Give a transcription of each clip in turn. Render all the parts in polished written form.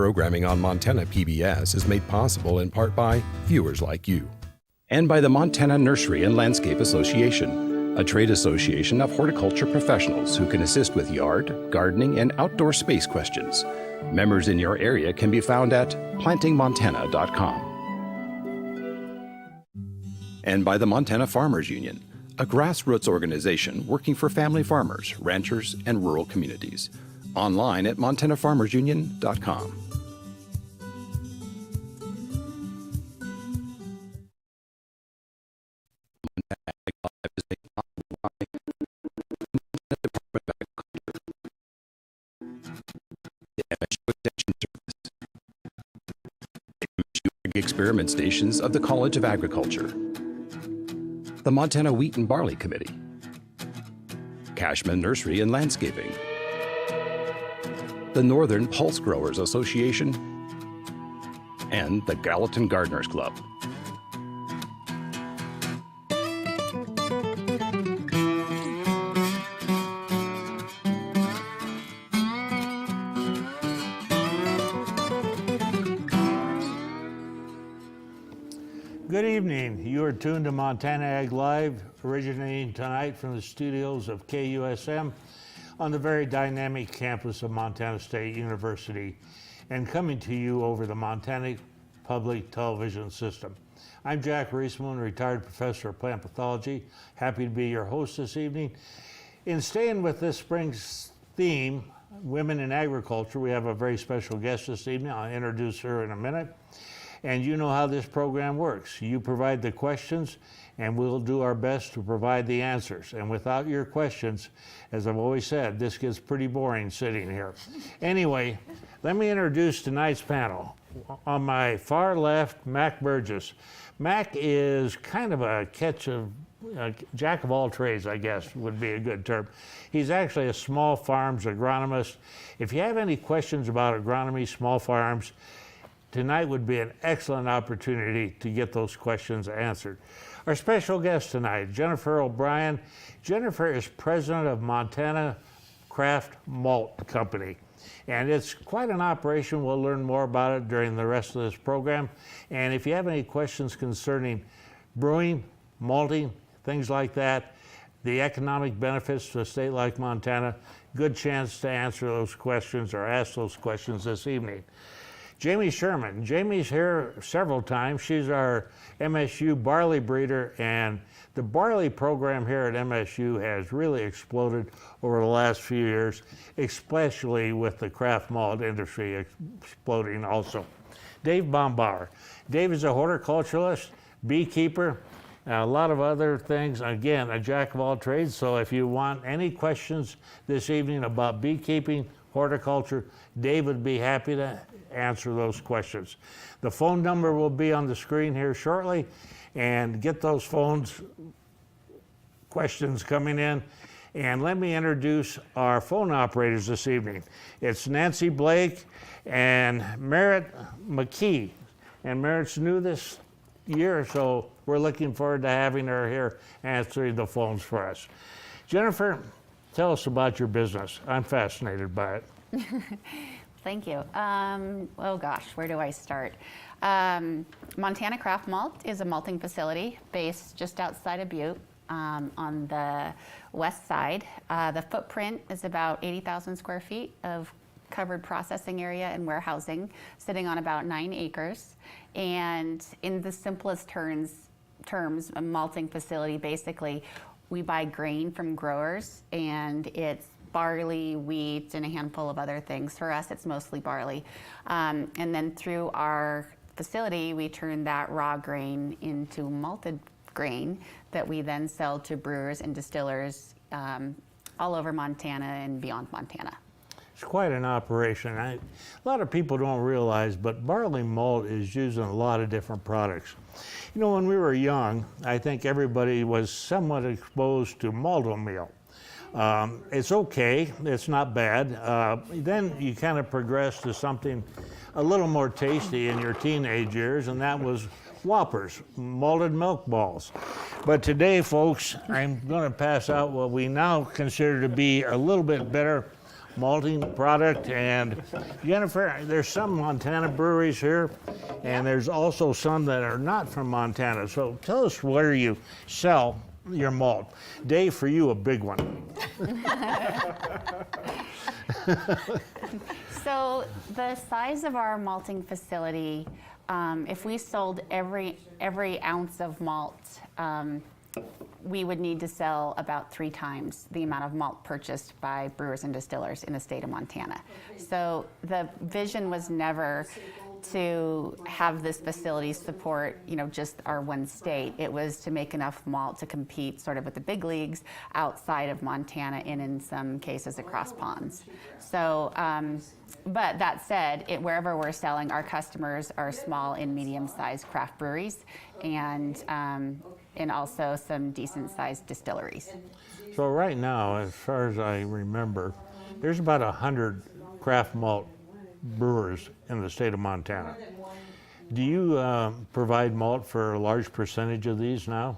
programming on Montana PBS is made possible in part by viewers like you. And by the Montana Nursery and Landscape Association, a trade association of horticulture professionals who can assist with yard, gardening, and outdoor space questions. Members in your area can be found at plantingmontana.com. And by the Montana Farmers Union, a grassroots organization working for family farmers, ranchers, and rural communities. Online at montanafarmersunion.com. Experiment stations of the College of Agriculture, the Montana Wheat and Barley Committee, Cashman Nursery and Landscaping, the Northern Pulse Growers Association, and the Gallatin Gardeners Club. Good evening. You are tuned to Montana Ag Live, originating tonight from the studios of KUSM on the very dynamic campus of Montana State University and coming to you over the Montana Public Television System. I'm Jack Reisman, retired professor of plant pathology. Happy to be your host this evening. In staying with this spring's theme, Women in Agriculture, we have a very special guest this evening. I'll introduce her in a minute. And you know how this program works. You provide the questions, and we'll do our best to provide the answers. And without your questions, as I've always said, this gets pretty boring sitting here. Anyway, let me introduce tonight's panel. On my far left, Mac Burgess. Mac is kind of a jack of all trades, I guess would be a good term. He's actually a small farms agronomist. If you have any questions about agronomy, small farms, tonight would be an excellent opportunity to get those questions answered. Our special guest tonight, Jennifer O'Brien. Jennifer is president of Montana Craft Malt Company. And it's quite an operation. We'll learn more about it during the rest of this program. And if you have any questions concerning brewing, malting, things like that, the economic benefits to a state like Montana, good chance to answer those questions or ask those questions this evening. Jamie Sherman. Jamie's here several times. She's our MSU barley breeder, and the barley program here at MSU has really exploded over the last few years, especially with the craft malt industry exploding also. Dave Bombauer. Dave is a horticulturalist, beekeeper, a lot of other things. Again, a jack of all trades. So if you want any questions this evening about beekeeping, horticulture, Dave would be happy to answer those questions. The phone number will be on the screen here shortly, and get those questions coming in. And let me introduce our phone operators this evening. It's Nancy Blake and Merritt McKee. And Merritt's new this year, so we're looking forward to having her here answering the phones for us. Jennifer, tell us about your business. I'm fascinated by it. Thank you. Oh gosh, where do I start? Montana Craft Malt is a malting facility based just outside of Butte on the west side. The footprint is about 80,000 square feet of covered processing area and warehousing, sitting on about 9 acres. And in the simplest terms, a malting facility, basically, we buy grain from growers, and it's barley, wheat, and a handful of other things. For us, it's mostly barley. And then through our facility, we turn that raw grain into malted grain that we then sell to brewers and distillers all over Montana and beyond Montana. It's quite an operation. A lot of people don't realize, but barley malt is used in a lot of different products. You know, when we were young, I think everybody was somewhat exposed to malto meal. It's okay, it's not bad. Then you kind of progress to something a little more tasty in your teenage years, and that was Whoppers, malted milk balls. But today, folks, I'm going to pass out what we now consider to be a little bit better malting product. And Jennifer, there's some Montana breweries here, and there's also some that are not from Montana. So tell us where you sell your malt. Dave, for you, a big one. So the size of our malting facility, if we sold every ounce of malt, we would need to sell about 3 times the amount of malt purchased by brewers and distillers in the state of Montana. So the vision was never to have this facility support, just our one state. It was to make enough malt to compete sort of with the big leagues outside of Montana and in some cases across ponds. So, but that said, wherever we're selling, our customers are small and medium-sized craft breweries and also some decent-sized distilleries. So right now, as far as I remember, there's about 100 craft malt brewers in the state of Montana. Do you provide malt for a large percentage of these now?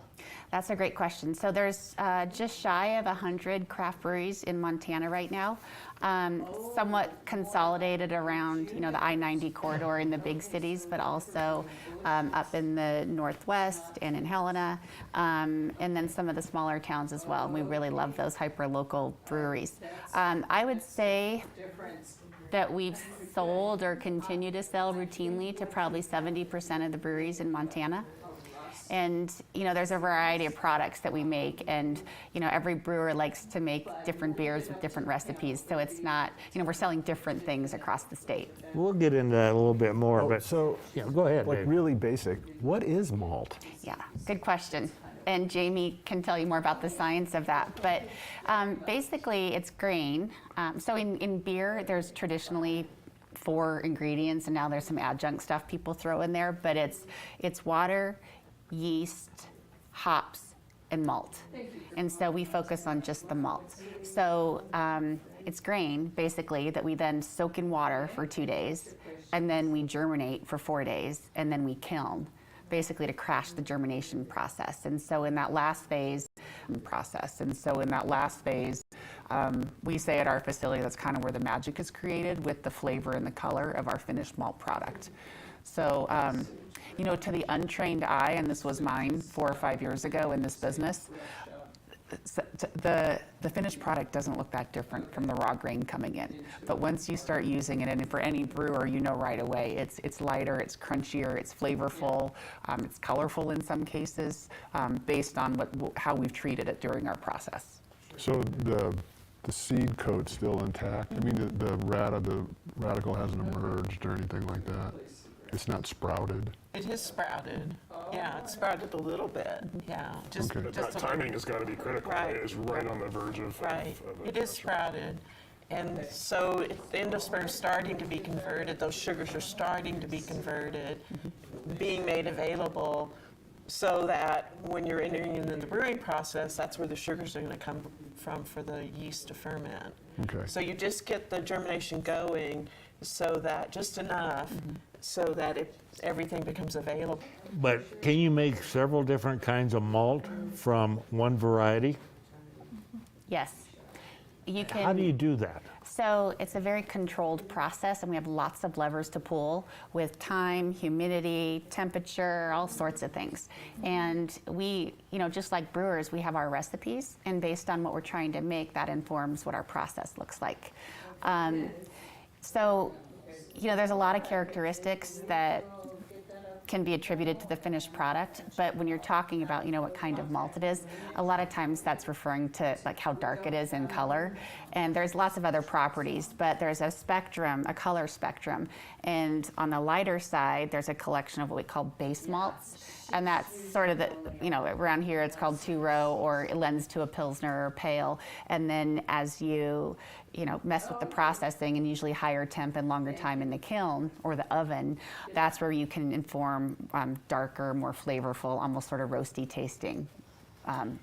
That's a great question. So there's just shy of 100 craft breweries in Montana right now, somewhat consolidated around the I-90 corridor in the big cities, but also up in the Northwest and in Helena, and then some of the smaller towns as well. We really love those hyper-local breweries. I would say that we've sold or continue to sell routinely to probably 70% of the breweries in Montana. And there's a variety of products that we make, and every brewer likes to make different beers with different recipes. So it's not, we're selling different things across the state. We'll get into that a little bit more, but So, go ahead, like Dave. really basic, what is malt? Yeah, good question. And Jamie can tell you more about the science of that. But basically, it's grain. So in beer, there's traditionally 4 ingredients, and now there's some adjunct stuff people throw in there. But it's water, yeast, hops, and malt. And so we focus on just the malt. So it's grain, basically, that we then soak in water for 2 days, and then we germinate for 4 days, and then we kiln, basically to crash the germination process. And so in that last phase, we say at our facility that's kind of where the magic is created, with the flavor and the color of our finished malt product. So, to the untrained eye, and this was mine 4 or 5 years ago in this business, the finished product doesn't look that different from the raw grain coming in. But once you start using it, and for any brewer, right away, it's lighter, it's crunchier, it's flavorful, it's colorful in some cases, based on how we've treated it during our process. So the seed coat's still intact? I mean, the radical hasn't emerged or anything like that? It's not sprouted? It is sprouted. Yeah, it's sprouted a little bit. Yeah, just Okay. But that timing has got to be critical. Right. It's right on the verge of. right. of It is sprouted, and so at the endosperm is starting to be converted. Those sugars are starting to be converted, being made available, so that when you're entering into the brewing process, that's where the sugars are going to come from for the yeast to ferment. Okay. So you just get the germination going, so that just enough, so that everything becomes available. But can you make several different kinds of malt from one variety? Yes. You can. How do you do that? So it's a very controlled process, and we have lots of levers to pull with time, humidity, temperature, all sorts of things. And we, just like brewers, we have our recipes, and based on what we're trying to make, that informs what our process looks like. So, there's a lot of characteristics that can be attributed to the finished product, but when you're talking about, what kind of malt it is, a lot of times that's referring to like how dark it is in color. And there's lots of other properties, but there's a spectrum, a color spectrum. And on the lighter side, there's a collection of what we call base malts. And that's sort of the, around here it's called 2-row, or it lends to a Pilsner or pale. And then as you mess with the processing, and usually higher temp and longer time in the kiln or the oven, that's where you can inform darker, more flavorful, almost sort of roasty tasting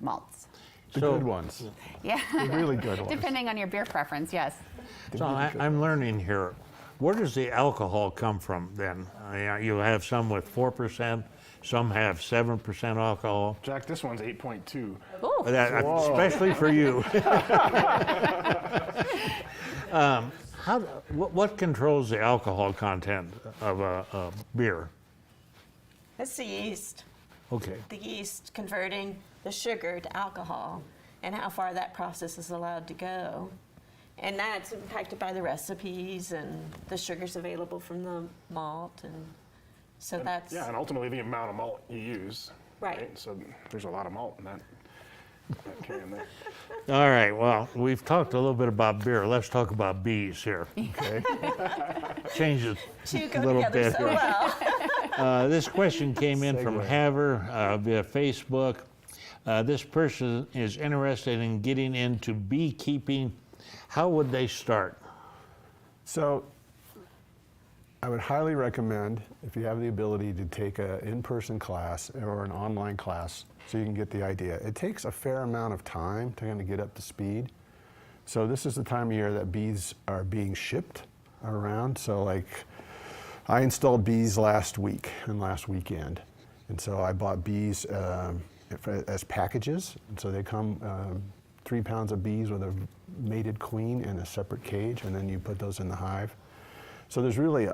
malts. The good ones. Yeah. The really good ones. Depending on your beer preference, yes. So I'm learning here. Where does the alcohol come from then? You have some with 4%, some have 7% alcohol. Jack, this one's 8.2. Ooh. Especially for you. What controls the alcohol content of a beer? That's the yeast. Okay. The yeast converting the sugar to alcohol and how far that process is allowed to go. And that's impacted by the recipes and the sugars available from the malt. And so that's. Yeah, and ultimately the amount of malt you use. Right. So there's a lot of malt in that can there. All right, well, we've talked a little bit about beer. Let's talk about bees here, okay? Change it Two a go little together bit so here. well. This question came in from Haver via Facebook. This person is interested in getting into beekeeping. How would they start? So I would highly recommend, if you have the ability, to take an in-person class or an online class so you can get the idea. It takes a fair amount of time to kind of get up to speed. So this is the time of year that bees are being shipped around. So like I installed bees last week and last weekend. And so I bought bees as packages. And so they come 3 pounds of bees with a mated queen in a separate cage, and then you put those in the hive. So there's really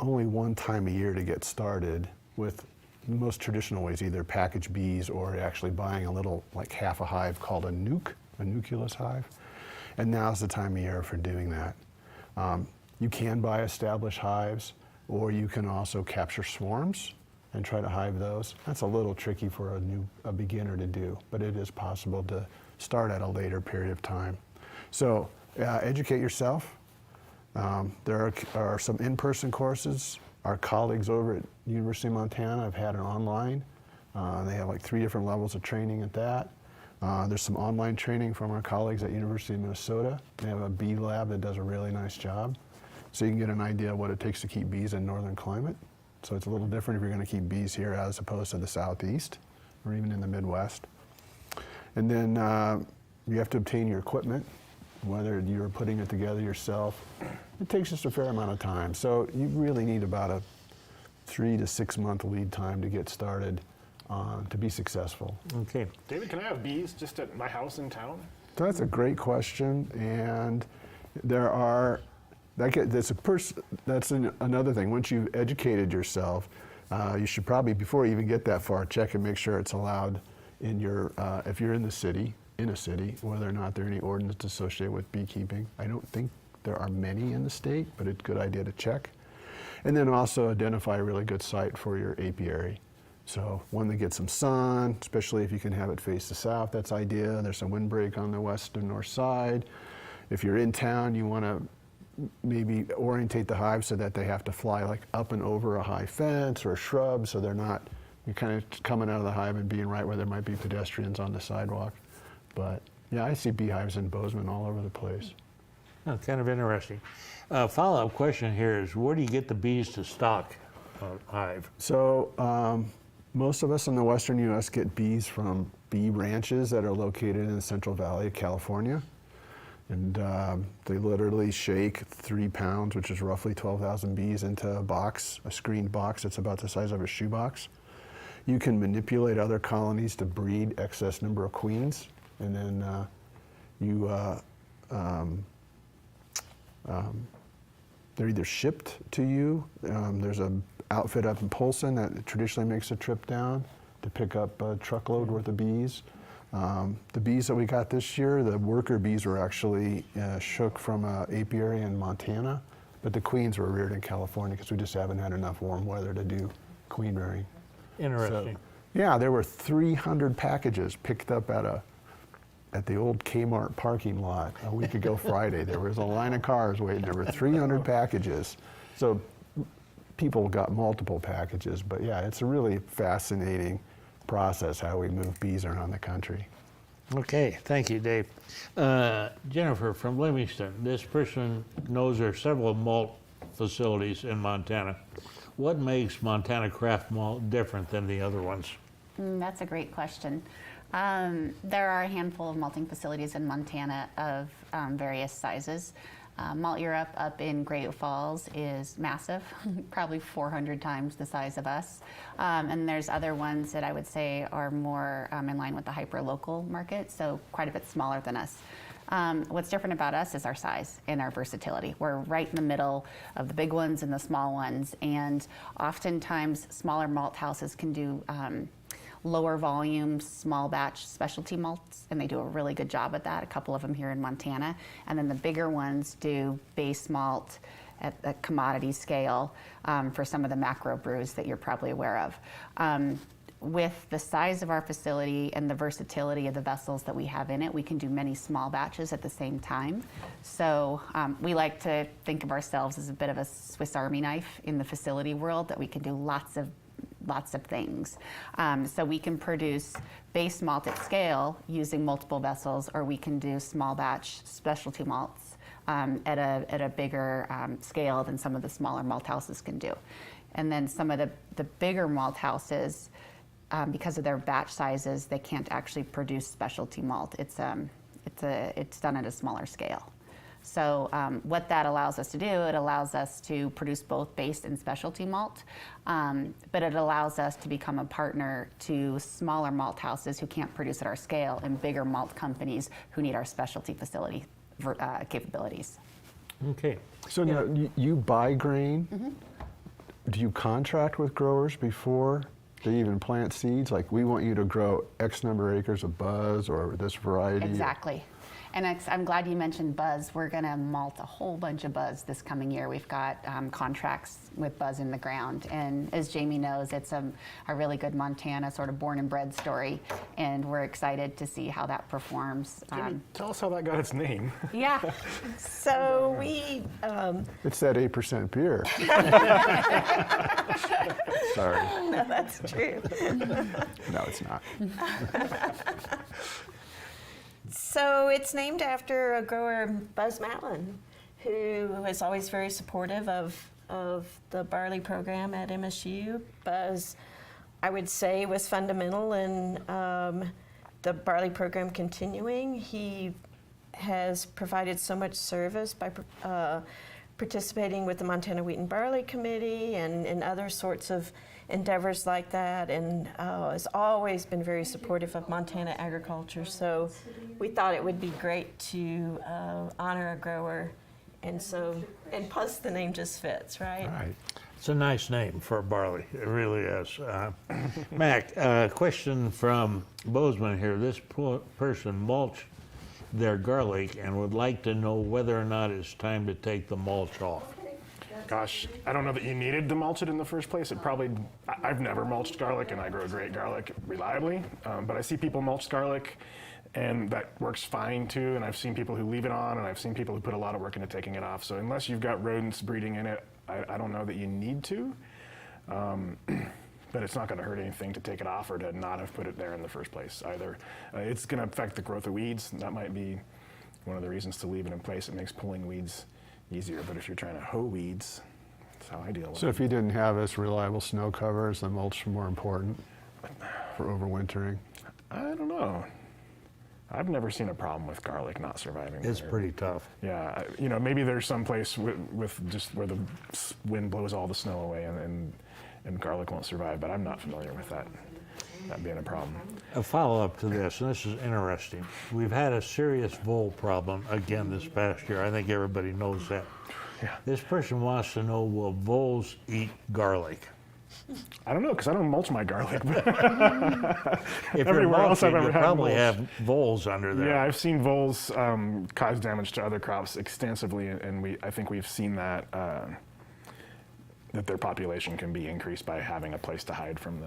only one time a year to get started with the most traditional ways, either package bees or actually buying a little, like half a hive called a nuke, a nucleus hive. And now's the time of year for doing that. You can buy established hives, or you can also capture swarms and try to hive those. That's a little tricky for a beginner to do, but it is possible to start at a later period of time. So educate yourself. There are some in-person courses. Our colleagues over at University of Montana have had it online. They have like 3 different levels of training at that. There's some online training from our colleagues at University of Minnesota. They have a bee lab that does a really nice job. So you can get an idea of what it takes to keep bees in northern climate. So it's a little different if you're going to keep bees here as opposed to the southeast or even in the Midwest. And then you have to obtain your equipment, whether you're putting it together yourself. It takes just a fair amount of time. So you really need about a 3 to 6 month lead time to get started to be successul. Okay. David, can I have bees just at my house in town? So that's a great question, and there are, that's another thing. Once you've educated yourself, you should probably, before you even get that far, check and make sure it's allowed in your, if you're in a city, whether or not there are any ordinances associated with beekeeping. I don't think there are many in the state, but it's a good idea to check. And then also identify a really good site for your apiary. So one that gets some sun, especially if you can have it face the south, that's ideal. There's some windbreak on the west and north side. If you're in town, you want to maybe orientate the hive so that they have to fly like up and over a high fence or a shrub, so they're not, you're kind of coming out of the hive and being right where there might be pedestrians on the sidewalk. But yeah, I see beehives in Bozeman all over the place. Oh, kind of interesting. Follow-up question here is, where do you get the bees to stock a hive? So most of us in the western U.S. get bees from bee ranches that are located in the Central Valley of California. And they literally shake 3 pounds, which is roughly 12,000 bees, into a box, a screened box that's about the size of a shoebox. You can manipulate other colonies to breed excess number of queens, and then they're either shipped to you. There's an outfit up in Polson that traditionally makes a trip down to pick up a truckload worth of bees. The bees that we got this year, the worker bees were actually shook from an apiary in Montana, but the queens were reared in California because we just haven't had enough warm weather to do queen rearing. Interesting. So, yeah, there were 300 packages picked up at the old Kmart parking lot a week ago Friday. There was a line of cars waiting. There were 300 packages. So people got multiple packages, but yeah, it's a really fascinating process how we move bees around the country. Okay, thank you, Dave. Jennifer from Livingston, this person knows there are several malt facilities in Montana. What makes Montana Craft Malt different than the other ones? That's a great question. There are a handful of malting facilities in Montana of various sizes. Malt Europe up in Great Falls is massive, probably 400 times the size of us. And there's other ones that I would say are more in line with the hyper-local market, so quite a bit smaller than us. What's different about us is our size and our versatility. We're right in the middle of the big ones and the small ones, and oftentimes smaller malt houses can do lower volume, small batch specialty malts, and they do a really good job at that, a couple of them here in Montana. And then the bigger ones do base malt at the commodity scale for some of the macro brews that you're probably aware of. With the size of our facility and the versatility of the vessels that we have in it, we can do many small batches at the same time. So we like to think of ourselves as a bit of a Swiss Army knife in the facility world, that we can do lots of things. So we can produce base malt at scale using multiple vessels, or we can do small batch specialty malts at a bigger scale than some of the smaller malt houses can do. And then some of the bigger malt houses, because of their batch sizes, they can't actually produce specialty malt. It's done at a smaller scale. So what that allows us to do, it allows us to produce both base and specialty malt, but it allows us to become a partner to smaller malt houses who can't produce at our scale, and bigger malt companies who need our specialty facility capabilities. Okay. So now you buy grain. Do you contract with growers before they even plant seeds? Like, we want you to grow X number of acres of Buzz or this variety. Exactly. And I'm glad you mentioned Buzz. We're going to malt a whole bunch of Buzz this coming year. We've got contracts with Buzz in the ground. And as Jamie knows, it's a really good Montana sort of born and bred story. And we're excited to see how that performs. Tell us how that got its name. Yeah. So we, It's that 8% beer. Sorry. no, that's true. No, it's not. So it's named after a grower, Buzz Matlin, who was always very supportive of the barley program at MSU. Buzz, I would say, was fundamental in the barley program continuing. He has provided so much service by participating with the Montana Wheat and Barley Committee and other sorts of endeavors like that, and has always been very supportive of Montana agriculture. So we thought it would be great to honor a grower, and plus the name just fits, right? Right. It's a nice name for a barley. It really is. Mac, question from Bozeman here. This person mulched their garlic and would like to know whether or not it's time to take the mulch off. Gosh, I don't know that you needed to mulch it in the first place. I've never mulched garlic, and I grow great garlic reliably, but I see people mulch garlic, and that works fine too. And I've seen people who leave it on, and I've seen people who put a lot of work into taking it off. So unless you've got rodents breeding in it, I don't know that you need to. But it's not going to hurt anything to take it off or to not have put it there in the first place either. It's going to affect the growth of weeds. That might be one of the reasons to leave it in place. It makes pulling weeds easier, but if you're trying to hoe weeds, that's how I deal with So it. if you didn't have this reliable snow cover, is the mulch more important for overwintering? I don't know. I've never seen a problem with garlic not surviving. It's winter. pretty tough. Yeah, maybe there's some place with just where the wind blows all the snow away and garlic won't survive, but I'm not familiar with that being a problem. A follow-up to this, and this is interesting. We've had a serious vole problem again this past year. I think everybody knows that. Yeah. This person wants to know, will voles eat garlic? I don't know, because I don't mulch my garlic. If you're Everywhere else mulching, I've ever you had probably voles. have voles under there. Yeah, I've seen voles cause damage to other crops extensively, and I think we've seen that their population can be increased by having a place to hide from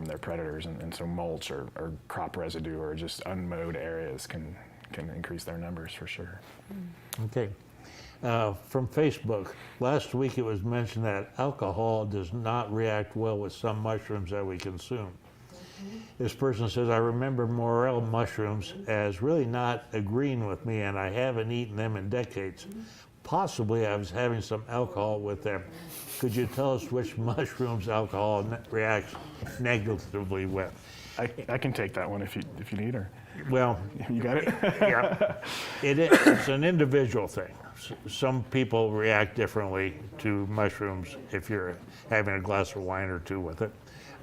their predators, and so mulch or crop residue or just unmowed areas can increase their numbers for sure. Okay. From Facebook, last week it was mentioned that alcohol does not react well with some mushrooms that we consume. This person says, I remember morel mushrooms as really not agreeing with me, and I haven't eaten them in decades. Possibly I was having some alcohol with them. Could you tell us which mushrooms alcohol reacts negatively with? I can take that one if you need her. Well, You got it? yeah, it's an individual thing. Some people react differently to mushrooms if you're having a glass of wine or two with it.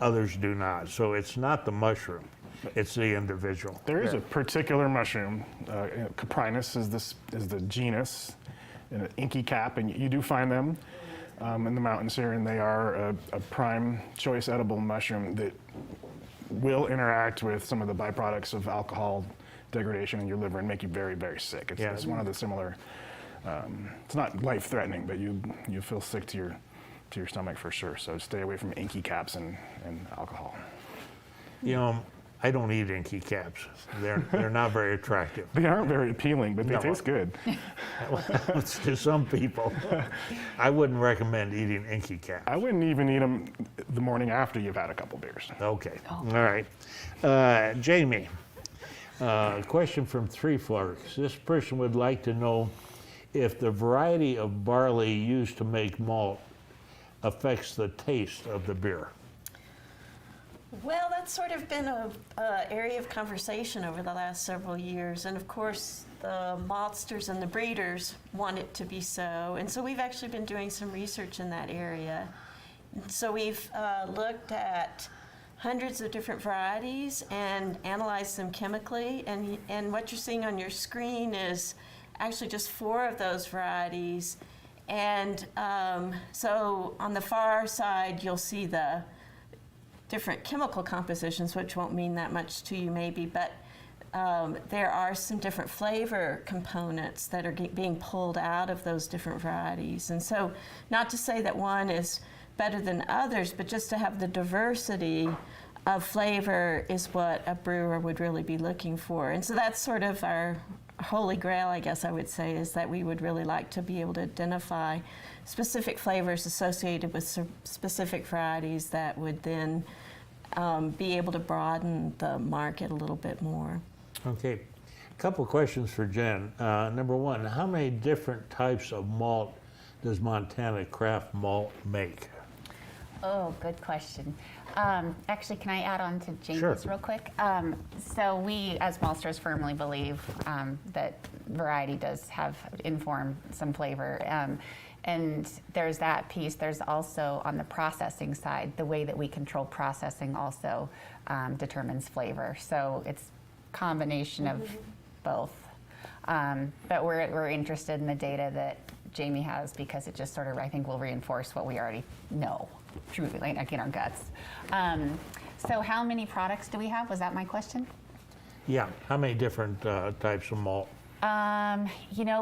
Others do not. So it's not the mushroom. it's the individual. There is a particular mushroom, Coprinus is the genus, an inky cap, and you do find them in the mountains here, and they are a prime choice edible mushroom that will interact with some of the byproducts of alcohol degradation in your liver and make you very, very sick. It's one of the similar, it's not life-threatening, but you feel sick to your stomach for sure. So stay away from inky caps and alcohol. You know, I don't eat inky caps. They're not very attractive. They aren't very appealing, but they No. taste good. To some people. I wouldn't recommend eating inky caps. I wouldn't even eat them the morning after you've had a couple beers. Okay, all right. Jamie, question from Three Forks. This person would like to know if the variety of barley used to make malt affects the taste of the beer. Well, that's sort of been a area of conversation over the last several years, and of course the maltsters and the breeders want it to be so, and so we've actually been doing some research in that area. So we've looked at hundreds of different varieties and analyzed them chemically, and what you're seeing on your screen is actually just 4 of those varieties, and so on the far side you'll see the different chemical compositions, which won't mean that much to you maybe, but there are some different flavor components that are being pulled out of those different varieties. And so not to say that one is better than others, but just to have the diversity of flavor is what a brewer would really be looking for. And so that's sort of our holy grail, I guess I would say, is that we would really like to be able to identify specific flavors associated with specific varieties that would then be able to broaden the market a little bit more. Okay, a couple questions for Jen. Number one, how many different types of malt does Montana Craft Malt make? Oh, good question. Actually, can I add on to Jamie's Sure. real quick? So we, as maltsters, firmly believe that variety does inform some flavor. And there's that piece. There's also, on the processing side, the way that we control processing also determines flavor. So it's a combination of both. But we're interested in the data that Jamie has because it just sort of, I think, will reinforce what we already know, truly, like in our guts. So how many products do we have? Was that my question? Yeah, how many different types of malt?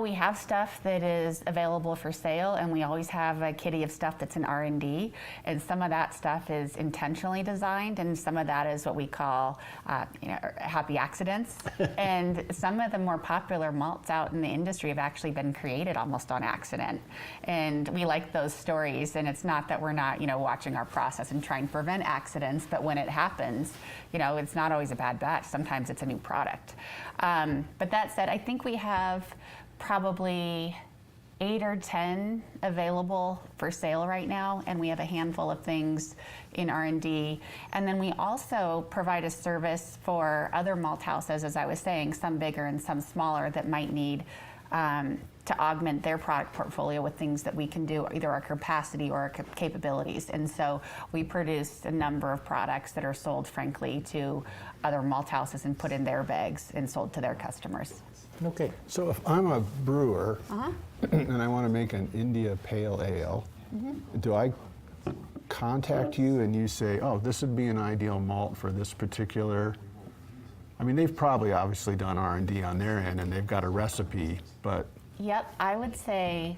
We have stuff that is available for sale, and we always have a kitty of stuff that's in R&D, and some of that stuff is intentionally designed, and some of that is what we call happy accidents. And some of the more popular malts out in the industry have actually been created almost on accident, and we like those stories. And it's not that we're not watching our process and trying to prevent accidents, but when it happens, it's not always a bad batch. Sometimes it's a new product. But that said, I think we have probably 8 or 10 available for sale right now, and we have a handful of things in R&D. And then we also provide a service for other malt houses, as I was saying, some bigger and some smaller, that might need to augment their product portfolio with things that we can do, either our capacity or our capabilities. And so we produce a number of products that are sold, frankly, to other malt houses and put in their bags and sold to their customers. Okay. So if I'm a brewer and I want to make an India Pale Ale, do I contact you and you say, oh, this would be an ideal malt for this particular? I mean, they've probably obviously done R&D on their end and they've got a recipe, but Yep, I would say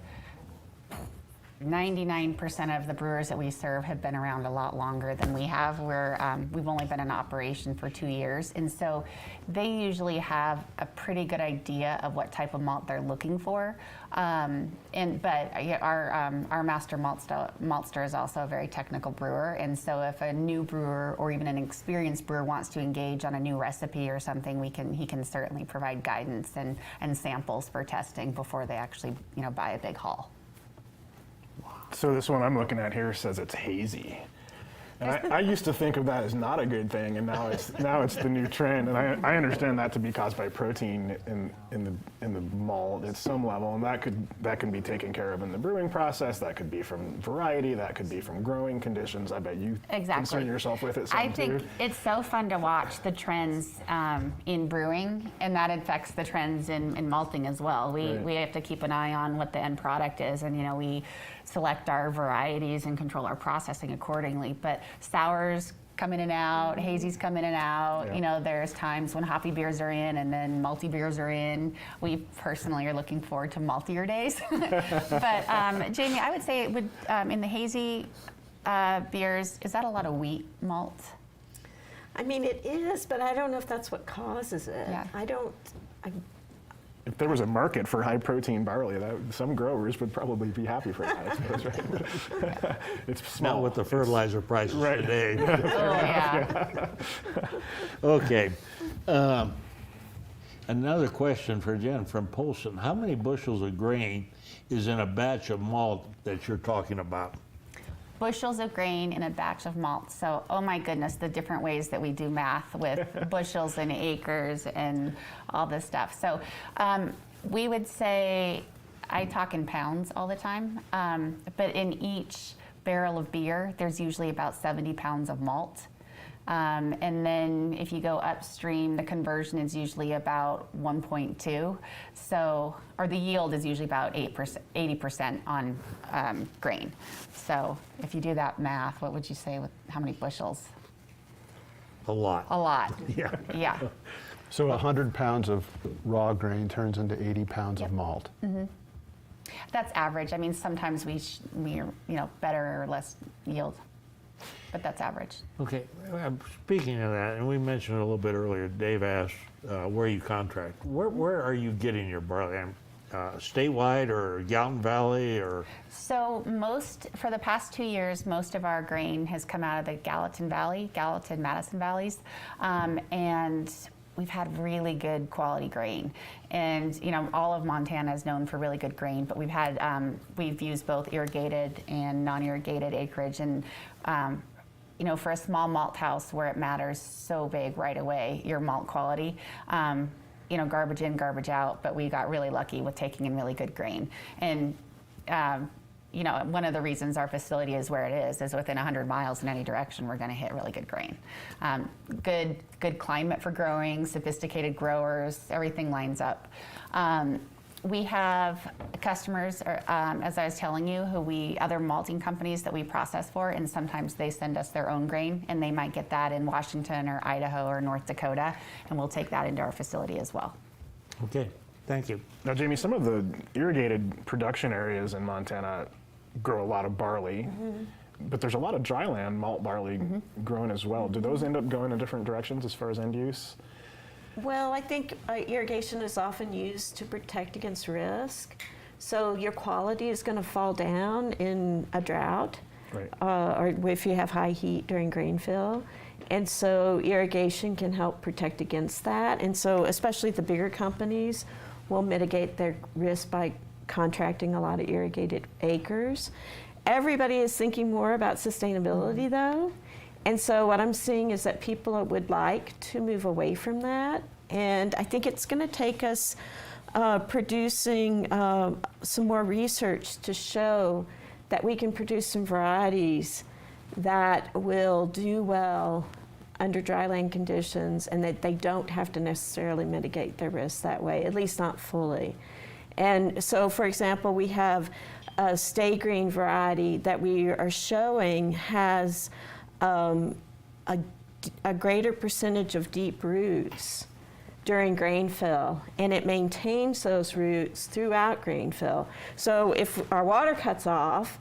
99% of the brewers that we serve have been around a lot longer than we have. We've only been in operation for 2 years, and so they usually have a pretty good idea of what type of malt they're looking for. But our master maltster is also a very technical brewer, and so if a new brewer or even an experienced brewer wants to engage on a new recipe or something, he can certainly provide guidance and samples for testing before they actually buy a big haul. So this one I'm looking at here says it's hazy. And I used to think of that as not a good thing, and now it's the new trend. And I understand that to be caused by protein in the malt at some level, and that can be taken care of in the brewing process. That could be from variety. That could be from growing conditions. I bet you concern yourself with it some I think too. it's so fun to watch the trends in brewing, and that affects the trends in malting as well. We have to keep an eye on what the end product is, and we select our varieties and control our processing accordingly. But sours come in and out, hazies come in and out. Yeah. There's times when hoppy beers are in and then malty beers are in. We personally are looking forward to maltier days. But Jamie, I would say it would in the hazy beers, is that a lot of wheat malt? I mean, it is, but I don't know if that's what causes it. Yeah. If there was a market for high protein barley, some growers would probably be happy for that, I suppose, right? It's small. Not with the fertilizer prices Right. today. Oh, yeah. Okay. Another question for Jen from Polson. How many bushels of grain is in a batch of malt that you're talking about? Bushels of grain in a batch of malt. So, oh my goodness, the different ways that we do math with bushels and acres and all this stuff. So we would say, I talk in pounds all the time, but in each barrel of beer, there's usually about 70 pounds of malt. And then if you go upstream, the conversion is usually about 1.2. So, or the yield is usually about 80% on grain. So if you do that math, what would you say with how many bushels? A lot. A lot. Yeah. Yeah. So 100 pounds of raw grain turns into 80 pounds of malt. That's average. I mean, sometimes we're better or less yield, but that's average. Okay. Speaking of that, and we mentioned it a little bit earlier, Dave asked where you contract. Where are you getting your barley? Statewide or Gallatin Valley or? So for the past 2 years, most of our grain has come out of the Gallatin Valley, Gallatin-Madison valleys, and we've had really good quality grain. And all of Montana is known for really good grain, but we've used both irrigated and non-irrigated acreage. And for a small malt house where it matters so big right away, your malt quality, garbage in, garbage out, but we got really lucky with taking in really good grain. And one of the reasons our facility is where it is within 100 miles in any direction, we're going to hit really good grain. Good climate for growing, sophisticated growers, everything lines up. We have customers, as I was telling you, other malting companies that we process for, and sometimes they send us their own grain, and they might get that in Washington or Idaho or North Dakota, and we'll take that into our facility as well. Okay, thank you. Now, Jamie, some of the irrigated production areas in Montana grow a lot of barley, but there's a lot of dryland malt barley grown as well. Do those end up going in different directions as far as end use? Well, I think irrigation is often used to protect against risk. So your quality is going to fall down in a drought, Right. Or if you have high heat during grain fill. And so irrigation can help protect against that. And so especially the bigger companies will mitigate their risk by contracting a lot of irrigated acres. Everybody is thinking more about sustainability though. And so what I'm seeing is that people would like to move away from that. And I think it's going to take us producing some more research to show that we can produce some varieties that will do well under dryland conditions and that they don't have to necessarily mitigate their risk that way, at least not fully. And so, for example, we have a stay green variety that we are showing has a greater percentage of deep roots during grain fill, and it maintains those roots throughout grain fill. So if our water cuts off,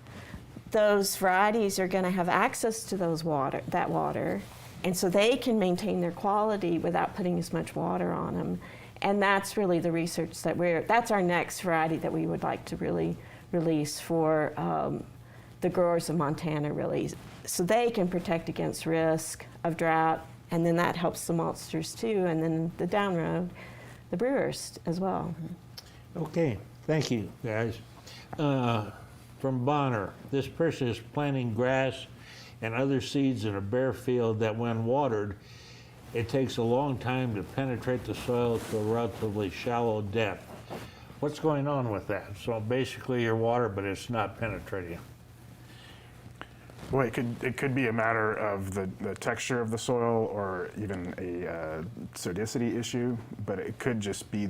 those varieties are going to have access to that water, and so they can maintain their quality without putting as much water on them. And that's really the research that's our next variety that we would like to really release for the growers of Montana, really, so they can protect against risk of drought, and then that helps the maltsters too, and then the down road, the brewers as well. Okay, thank you, guys. From Bonner, this person is planting grass and other seeds in a bare field that, when watered, it takes a long time to penetrate the soil to a relatively shallow depth. What's going on with that? So basically you're water, but it's not penetrating. Well, it could be a matter of the texture of the soil or even a sodicity issue, but it could just be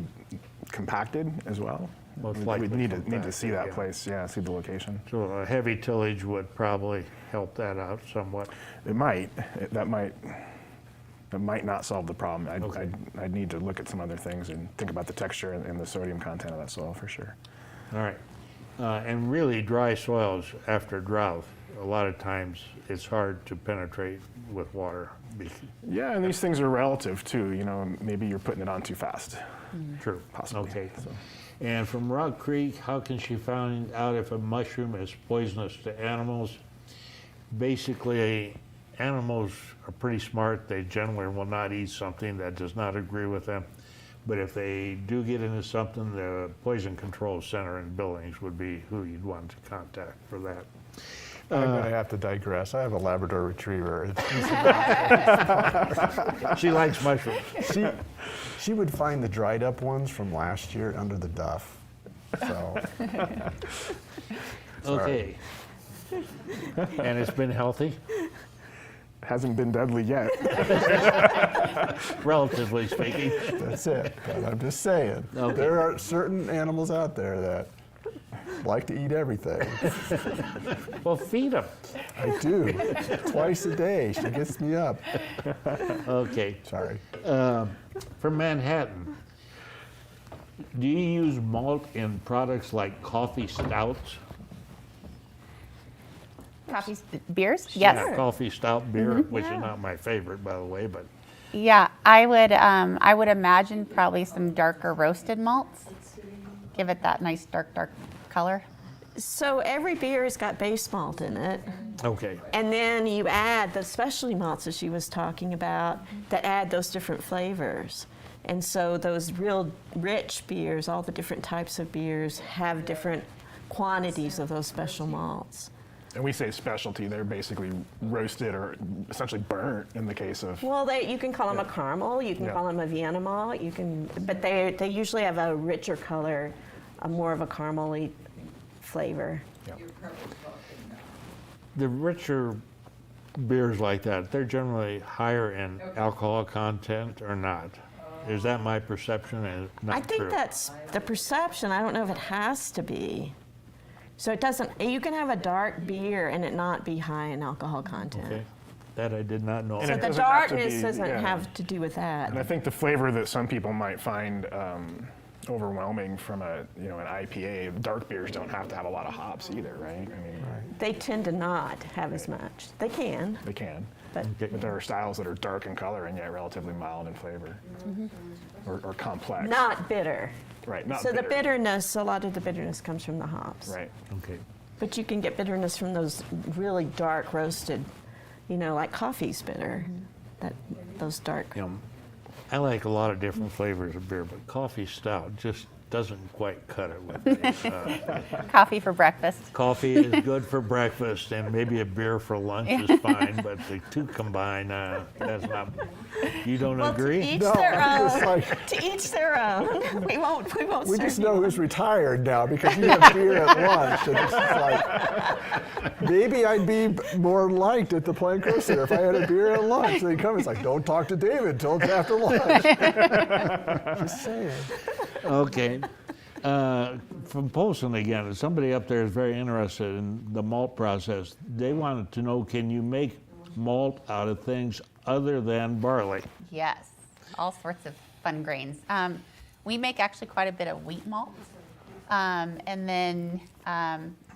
compacted as well. Most We likely need to compacted, see that yeah. place, see the location. So a heavy tillage would probably help that out somewhat. It might. That might not solve the problem. Okay. I'd need to look at some other things and think about the texture and the sodium content of that soil for sure. All right. And really dry soils after drought, a lot of times it's hard to penetrate with water. Yeah, and these things are relative too. You know, maybe you're putting it on too fast. True. Possibly. Okay. So. And from Rock Creek, how can she find out if a mushroom is poisonous to animals? Basically, animals are pretty smart. They generally will not eat something that does not agree with them. But if they do get into something, the Poison Control Center in Billings would be who you'd want to contact for that. I'm going to have to digress. I have a Labrador Retriever. She likes mushrooms. She would find the dried up ones from last year under the duff. So, Okay. And it's been healthy, Hasn't been deadly yet. relatively speaking. that's it. But I'm just saying, Okay. there are certain animals out there that like to eat everything. Well, feed them. I do. Twice a day. She gets me up. Okay. Sorry. From Manhattan, do you use malt in products like coffee stouts? Coffee, beers? Yes. Yeah, coffee stout beer, which is not my favorite, by the way, but Yeah, I would imagine probably some darker roasted malts. Give it that nice dark color. So every beer has got base malt in it. okay. And then you add the specialty malts that she was talking about that add those different flavors. And so those real rich beers, all the different types of beers, have different quantities of those special malts. And we say specialty, they're basically roasted or essentially burnt in the case of. Well, you can call them a caramel, you can Yeah. call them a Vienna malt, but they usually have a richer color, a more of a caramely flavor. The richer beers like that, they're generally higher in alcohol content or not? Is that my perception and not I think true? that's the perception. I don't know if it has to be. So it doesn't, you can have a dark beer and it not be high in alcohol content. Okay. That I did not know. And So it the doesn't have to darkness be- doesn't yeah. have to do with that. And I think the flavor that some people might find overwhelming from an IPA, dark beers don't have to have a lot of hops either, right? I mean, They tend to not have as much. They can, they can. but But there are styles that are dark in color and yet relatively mild in flavor, or complex. not bitter. Right, not So bitter. the bitterness, a lot of the bitterness comes from the hops. Right. Okay. But you can get bitterness from those really dark roasted, like coffee's bitter. Those dark. I like a lot of different flavors of beer, but coffee stout just doesn't quite cut it with me. Coffee for breakfast. Coffee is good for breakfast, and maybe a beer for lunch is fine, but the two combined, that's not. You don't agree? To each No, their I'm just own. like- To each their own. We won't We serve just you know one. who's retired now because you have beer at lunch. And it's just like, maybe I'd be more liked at the Plain Center if I had a beer at lunch. They come, it's like, don't talk to David until it's after lunch. Just saying. Okay. From Polson again, somebody up there is very interested in the malt process. They wanted to know, can you make malt out of things other than barley? Yes, all sorts of fun grains. We make actually quite a bit of wheat malt. And then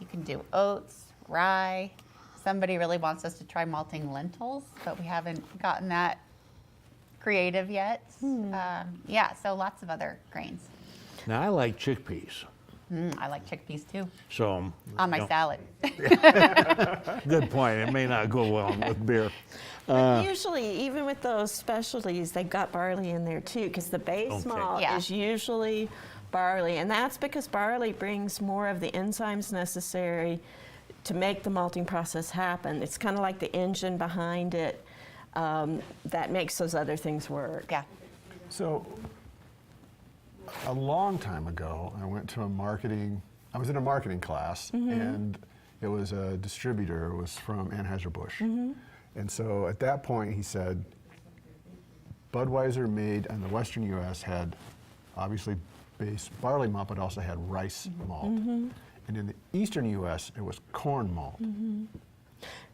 you can do oats, rye. Somebody really wants us to try malting lentils, but we haven't gotten that creative yet. Yeah, so lots of other grains. Now, I like chickpeas, I like chickpeas too, so. on my you know, salad. Good point. It may not go well with beer. But usually, even with those specialties, they've got barley in there too, because the base Okay. malt Yeah. is usually barley, and that's because barley brings more of the enzymes necessary to make the malting process happen. It's kind of like the engine behind it that makes those other things work. Yeah. So, a long time ago, I went to I was in a marketing class, and it was a distributor, it was from Anheuser-Busch. And so at that point, he said, Budweiser made in the Western U.S. had obviously base barley malt, but also had rice malt. And in the Eastern U.S., it was corn malt.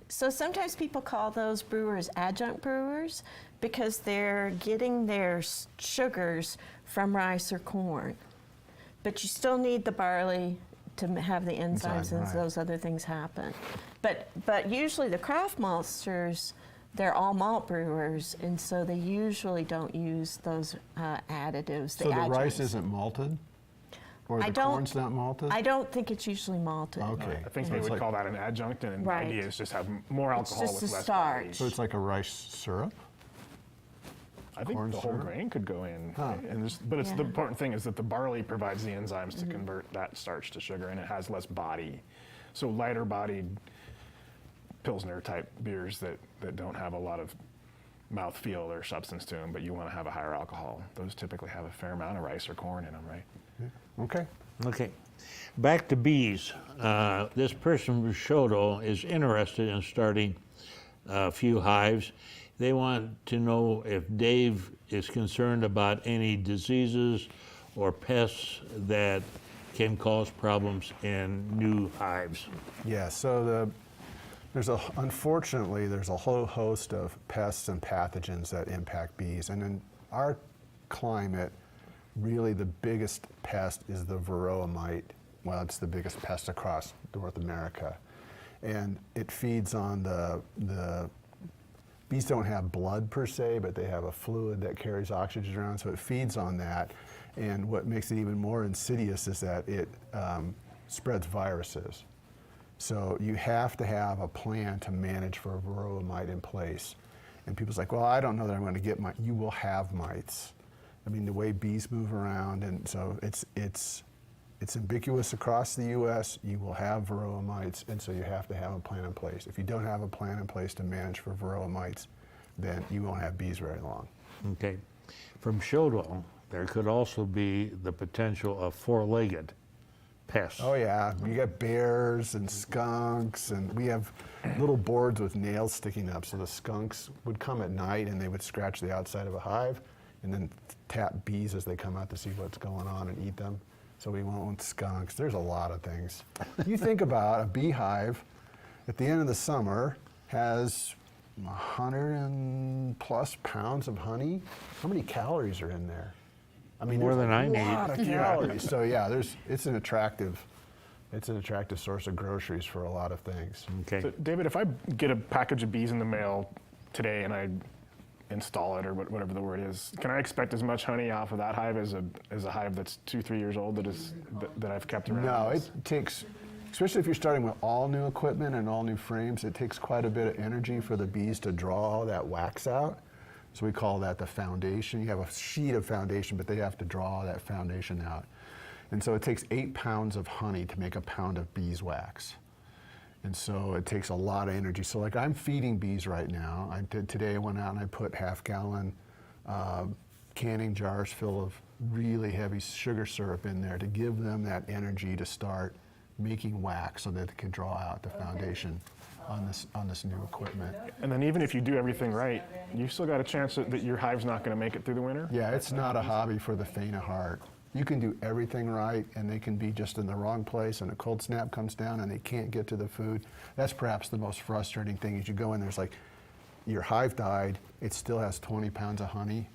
So sometimes people call those brewers adjunct brewers because they're getting their sugars from rice or corn. But you still need the barley to have the enzymes and right. those other things happen. But usually the craft maltsters, they're all malt brewers, and so they usually don't use those additives. So the adjuncts. rice isn't malted? Or the corn's not malted? I don't think it's usually malted. Okay. I think So they it's would like- call that an adjunct, and Right. the idea is just have more alcohol just with a less starch. body. So it's like a rice syrup? I think corn the whole syrup? grain could go in. Huh. But it's the Yeah. important thing is that the barley provides the enzymes to convert that starch to sugar, and it has less body. So lighter bodied Pilsner type beers that don't have a lot of mouthfeel or substance to them, but you want to have a higher alcohol, those typically have a fair amount of rice or corn in them, right? Okay. Okay. Back to bees. This person from Shoto is interested in starting a few hives. They want to know if Dave is concerned about any diseases or pests that can cause problems in new hives. Yeah, so unfortunately, there's a whole host of pests and pathogens that impact bees. And in our climate, really the biggest pest is the varroa mite. Well, it's the biggest pest across North America. And it feeds on the bees don't have blood per se, but they have a fluid that carries oxygen around, so it feeds on that. And what makes it even more insidious is that it spreads viruses. So you have to have a plan to manage for a varroa mite in place. And people's like, well, I don't know that I'm going to get mites. You will have mites. I mean, the way bees move around, and so it's ubiquitous across the U.S. You will have varroa mites, and so you have to have a plan in place. If you don't have a plan in place to manage for varroa mites, then you won't have bees very long. Okay. From Shoto, there could also be the potential of four-legged pests. Oh yeah, you got bears and skunks, and we have little boards with nails sticking up, so the skunks would come at night and they would scratch the outside of a hive and then tap bees as they come out to see what's going on and eat them. So we won't want skunks. There's a lot of things. You think about a beehive at the end of the summer has 100 and plus pounds of honey. How many calories are in there? I mean, More there's than I a need. lot of calories. So yeah, it's an attractive source of groceries for a lot of things. Okay. So, David, if I get a package of bees in the mail today and I install it or whatever the word is, can I expect as much honey off of that hive as a hive that's 2-3 years old that I've kept around? No, it takes, especially if you're starting with all new equipment and all new frames, it takes quite a bit of energy for the bees to draw all that wax out. So we call that the foundation. You have a sheet of foundation, but they have to draw that foundation out. And so it takes 8 pounds of honey to make a pound of beeswax. And so it takes a lot of energy. So like I'm feeding bees right now. Today I went out and I put half-gallon canning jars full of really heavy sugar syrup in there to give them that energy to start making wax so that they can draw out the foundation on this new equipment. And then even if you do everything right, you still got a chance that your hive's not going to make it through the winter? Yeah, it's not a hobby for the faint of heart. You can do everything right, and they can be just in the wrong place, and a cold snap comes down, and they can't get to the food. That's perhaps the most frustrating thing. Is you go in, there's like, your hive died, it still has 20 pounds of honey,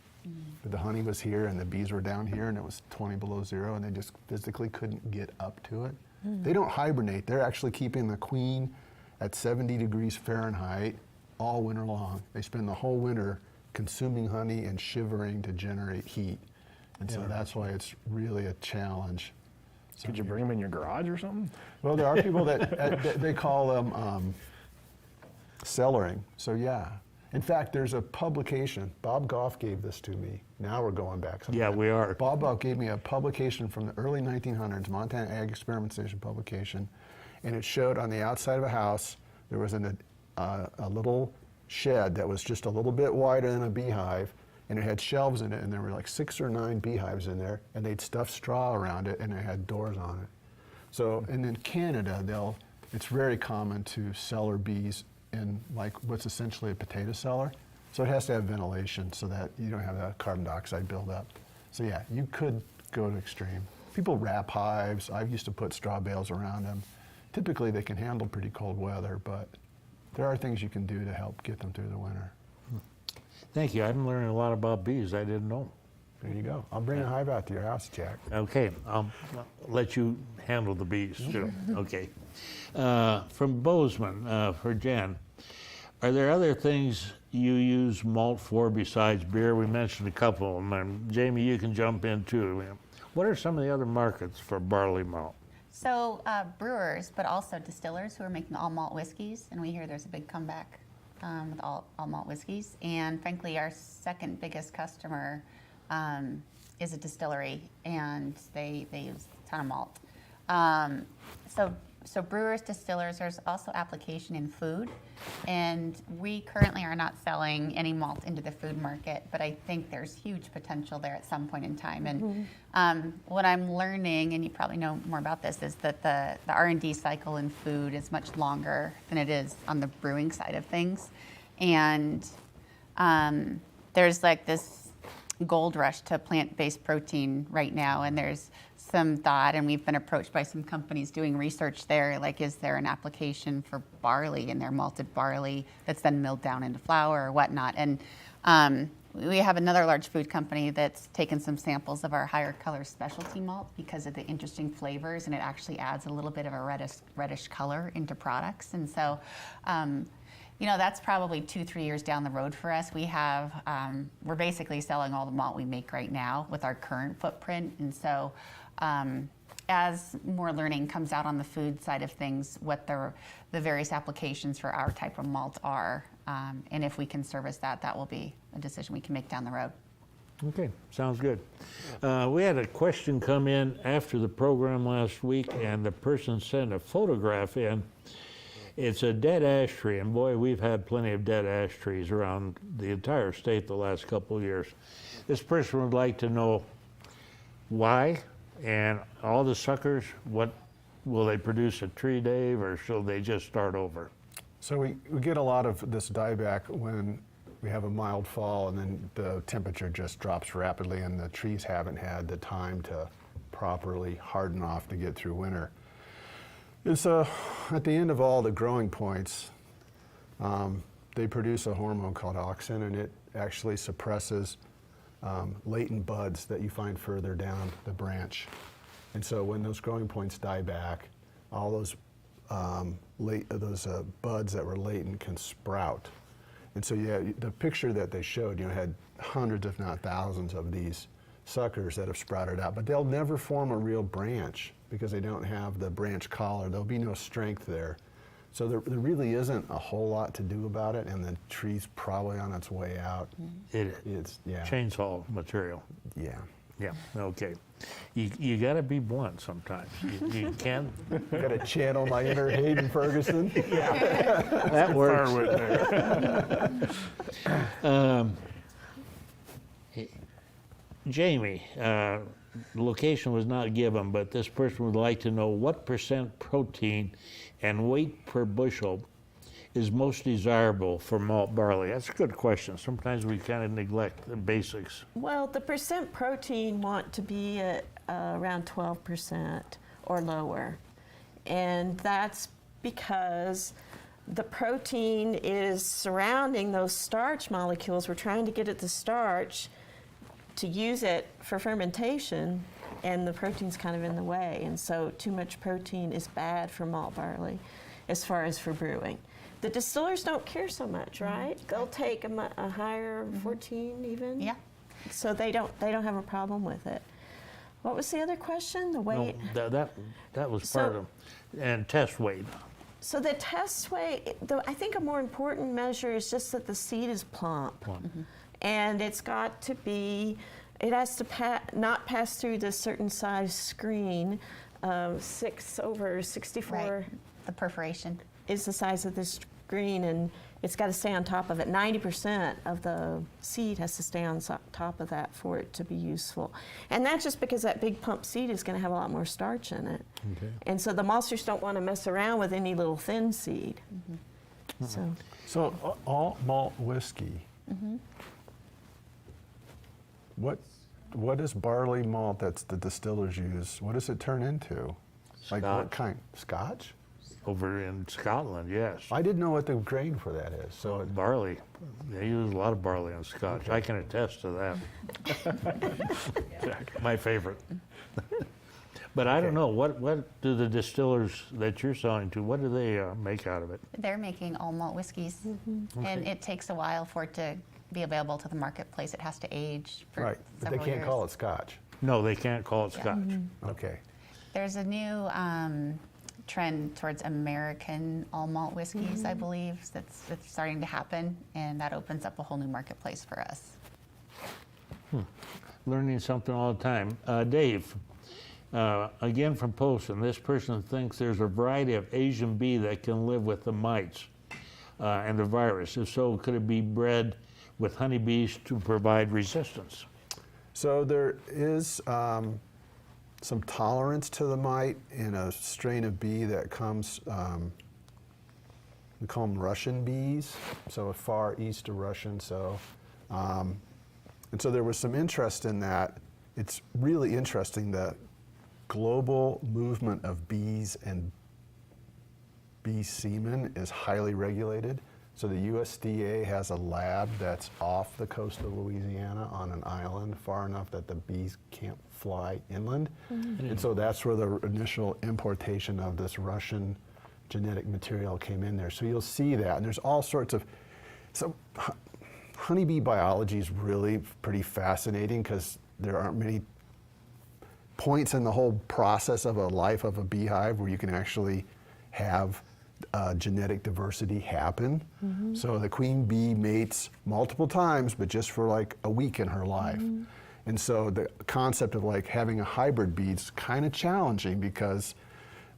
but the honey was here, and the bees were down here, and it was 20 below zero, and they just physically couldn't get up to it. They don't hibernate. They're actually keeping the queen at 70 degrees Fahrenheit all winter long. They spend the whole winter consuming honey and shivering to generate heat. And so that's why it's really a challenge. Could you bring them in your garage or something? Well, there are people that they call them cellaring. So yeah. In fact, there's a publication. Bob Goff gave this to me. Now we're going back. Yeah, we are. Bob Goff gave me a publication from the early 1900s, Montana Ag Experimentation publication. and it showed on the outside of a house, there was a little shed that was just a little bit wider than a beehive, and it had shelves in it, and there were like 6 or 9 beehives in there, and they'd stuff straw around it, and it had doors on it. So, and in Canada, it's very common to cellar bees in like what's essentially a potato cellar. So it has to have ventilation so that you don't have that carbon dioxide buildup. So yeah, you could go to extreme. People wrap hives. I used to put straw bales around them. Typically they can handle pretty cold weather, but there are things you can do to help get them through the winter. Thank you. I'm learning a lot about bees I didn't know. There you go. I'll bring a hive out to your house, Jack. Okay, I'll let you handle the bees too. Okay. From Bozeman, for Jen, are there other things you use malt for besides beer? We mentioned a couple of them, and Jamie, you can jump in too. What are some of the other markets for barley malt? So brewers, but also distillers who are making all malt whiskeys, and we hear there's a big comeback with all malt whiskeys. And frankly, our second biggest customer is a distillery, and they use a ton of malt. So brewers, distillers, there's also application in food, and we currently are not selling any malt into the food market, but I think there's huge potential there at some point in time. And what I'm learning, and you probably know more about this, is that the R&D cycle in food is much longer than it is on the brewing side of things. And there's like this gold rush to plant-based protein right now, and there's some thought, and we've been approached by some companies doing research there, like is there an application for barley in their malted barley that's then milled down into flour or whatnot. And we have another large food company that's taken some samples of our higher color specialty malt because of the interesting flavors, and it actually adds a little bit of a reddish color into products. And so that's probably 2-3 years down the road for us. We're basically selling all the malt we make right now with our current footprint. And so as more learning comes out on the food side of things, what the various applications for our type of malt are, and if we can service that will be a decision we can make down the road. Okay, sounds good. We had a question come in after the program last week, and the person sent a photograph in. It's a dead ash tree, and boy, we've had plenty of dead ash trees around the entire state the last couple of years. This person would like to know why, and all the suckers, what will they produce a tree, Dave, or shall they just start over? So we get a lot of this dieback when we have a mild fall and then the temperature just drops rapidly and the trees haven't had the time to properly harden off to get through winter. And so at the end of all the growing points, they produce a hormone called auxin, and it actually suppresses latent buds that you find further down the branch. And so when those growing points die back, all those buds that were latent can sprout. And so the picture that they showed, had hundreds if not thousands of these suckers that have sprouted out, but they'll never form a real branch because they don't have the branch collar. There'll be no strength there. So there really isn't a whole lot to do about it, and the tree's probably on its way out. It's chainsaw material. Yeah. Yeah, okay. You got to be blunt sometimes. You can't. Got to channel my inner Hayden Ferguson. That works. Jamie, the location was not given, but this person would like to know what % protein and weight per bushel is most desirable for malt barley. That's a good question. Sometimes we kind of neglect the basics. Well, the percent protein want to be at around 12% or lower. And that's because the protein is surrounding those starch molecules. We're trying to get at the starch to use it for fermentation, and the protein's kind of in the way. And so too much protein is bad for malt barley as far as for brewing. The distillers don't care so much, right? They'll take a higher 14 even. Yeah. So they don't have a problem with it. What was the other question? The weight? No, that was part of, and test weight. So the test weight, I think a more important measure is just that the seed is plump. And it's got to be, it has to not pass through this certain size screen of 6/64 The perforation. is the size of this screen, and it's got to stay on top of it. 90% of the seed has to stay on top of that for it to be useful. And that's just because that big pump seed is going to have a lot more starch in it. Okay. And so the maltsters don't want to mess around with any little thin seed. So all malt whiskey. What is barley malt that's the distillers use? What does it turn into? Like what Scotch. kind? Scotch? Over in Scotland, yes. I didn't know what the grain for that is. So Barley. They use a lot of barley on Scotch. I can attest to that. My favorite. But I don't know, what do the distillers that you're selling to, what do they make out of it? They're making all malt whiskeys, and it takes a while for it to be available to the marketplace. It has to age for right, but they several can't years. call it Scotch. No, they can't call it Scotch. Okay. There's a new trend towards American all malt whiskeys, I believe, that's starting to happen, and that opens up a whole new marketplace for us. Learning something all the time. Dave, again from Poston, this person thinks there's a variety of Asian bee that can live with the mites and the virus. If so, could it be bred with honeybees to provide resistance? So there is some tolerance to the mite in a strain of bee that comes, we call them Russian bees, so a far east of Russian. And so there was some interest in that. It's really interesting, the global movement of bees and bee semen is highly regulated. So the USDA has a lab that's off the coast of Louisiana on an island far enough that the bees can't fly inland. And so that's where the initial importation of this Russian genetic material came in there. So you'll see that, and there's all sorts of, so honeybee biology is really pretty fascinating because there aren't many points in the whole process of a life of a beehive where you can actually have genetic diversity happen. So the queen bee mates multiple times, but just for like a week in her life. And so the concept of like having a hybrid bee is kind of challenging because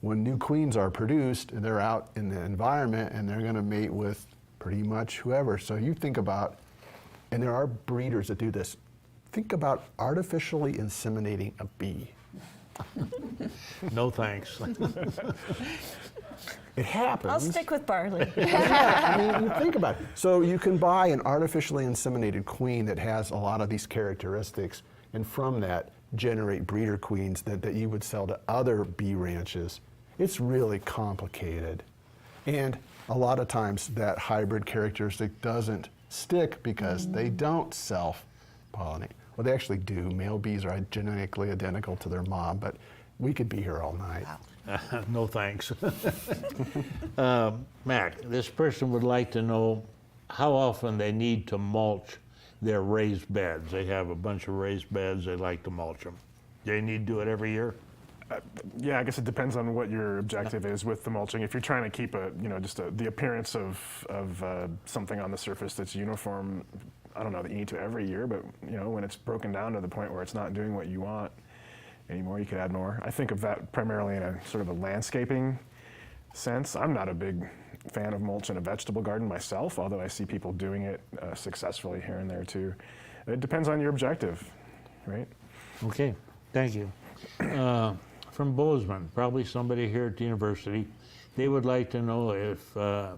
when new queens are produced, they're out in the environment and they're going to mate with pretty much whoever. So you think about, and there are breeders that do this, think about artificially inseminating a bee. No thanks. It happens. I'll stick with barley. I mean, you think about it. So you can buy an artificially inseminated queen that has a lot of these characteristics, and from that generate breeder queens that you would sell to other bee ranches. It's really complicated. And a lot of times that hybrid characteristic doesn't stick because they don't self-pollinate. Well, they actually do. Male bees are genetically identical to their mom, but we could be here all night. No thanks. Mac, this person would like to know how often they need to mulch their raised beds. They have a bunch of raised beds, they like to mulch them. They need to do it every year? Yeah, I guess it depends on what your objective is with the mulching. If you're trying to keep the appearance of something on the surface that's uniform, I don't know that you need to every year, but when it's broken down to the point where it's not doing what you want anymore, you could add more. I think of that primarily in a sort of a landscaping sense. I'm not a big fan of mulch in a vegetable garden myself, although I see people doing it successfully here and there too. It depends on your objective, right? Okay, thank you. From Bozeman, probably somebody here at the university, they would like to know if,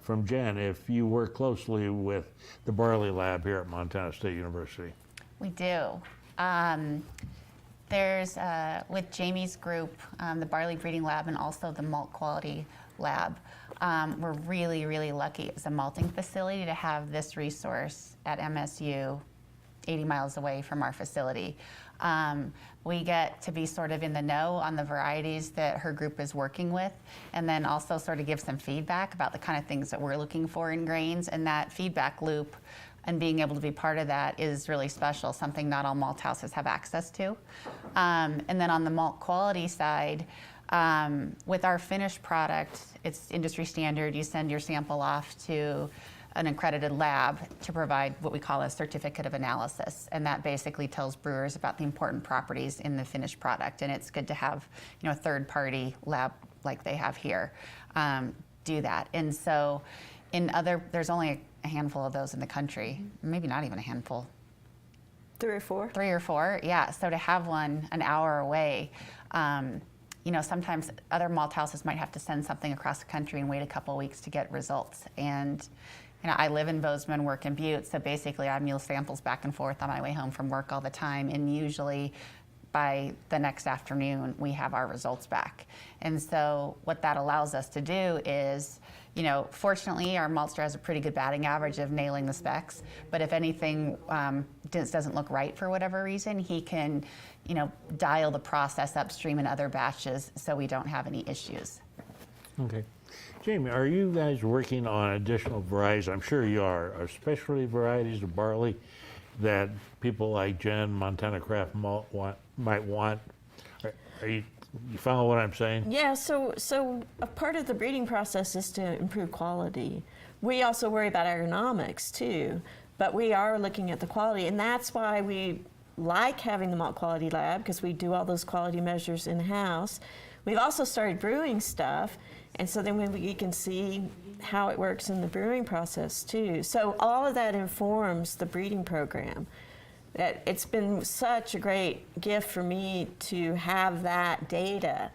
from Jen, if you work closely with the Barley Lab here at Montana State University. We do. There's, with Jamie's group, the Barley Breeding Lab and also the Malt Quality Lab, we're really, really lucky as a malting facility to have this resource at MSU 80 miles away from our facility. We get to be sort of in the know on the varieties that her group is working with, and then also sort of give some feedback about the kind of things that we're looking for in grains, and that feedback loop and being able to be part of that is really special, something not all malt houses have access to. And then on the malt quality side, with our finished product, it's industry standard. You send your sample off to an accredited lab to provide what we call a certificate of analysis, and that basically tells brewers about the important properties in the finished product. And it's good to have, a third-party lab like they have here. do that. And so there's only a handful of those in the country, maybe not even a handful. 3 or 4? 3 or 4, yeah. So to have one an hour away, sometimes other malt houses might have to send something across the country and wait a couple weeks to get results. And I live in Bozeman, work in Butte, so basically I mule samples back and forth on my way home from work all the time, and usually by the next afternoon we have our results back. And so what that allows us to do is, fortunately our maltster has a pretty good batting average of nailing the specs, but if anything doesn't look right for whatever reason, he can dial the process upstream in other batches so we don't have any issues. Okay. Jamie, are you guys working on additional varieties? I'm sure you are specialty varieties of barley that people like Jen, Montana Craft Malt might want. Are you follow what I'm saying? Yeah, so a part of the breeding process is to improve quality. We also worry about agronomics too, but we are looking at the quality, and that's why we like having the Malt Quality Lab, because we do all those quality measures in-house. We've also started brewing stuff, and so then we can see how it works in the brewing process too. So all of that informs the breeding program. It's been such a great gift for me to have that data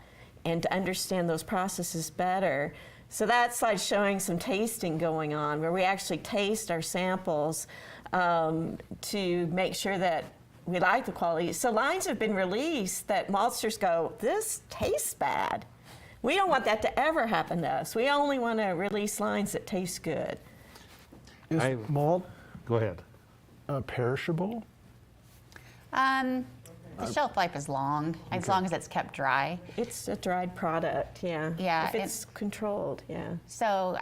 and to understand those processes better. So that's like showing some tasting going on, where we actually taste our samples to make sure that we like the quality. So lines have been released that maltsters go, this tastes bad. We don't want that to ever happen to us. We only want to release lines that taste good. Is malt Go ahead. perishable? The shelf life is long, as long as it's kept dry. It's a dried product, yeah. Yeah, If it's controlled, yeah. So,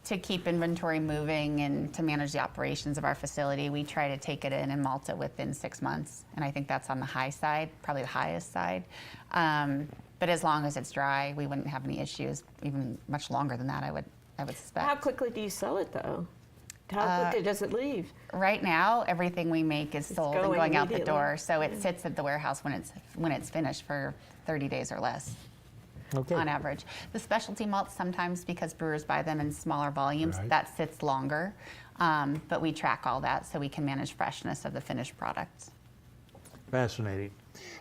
to keep inventory moving and to manage the operations of our facility, we try to take it in and malt it within 6 months. And I think that's on the high side, probably the highest side. But as long as it's dry, we wouldn't have any issues, even much longer than that, I would suspect. How quickly do you sell it, though? How quickly does it leave? Right now, everything we make is sold and going going out the immediately. door. So it sits at the warehouse when it's finished for 30 days or less. Okay. On average. The specialty malts, sometimes because brewers buy them in smaller volumes, Right. that sits longer. But we track all that so we can manage freshness of the finished products. Fascinating.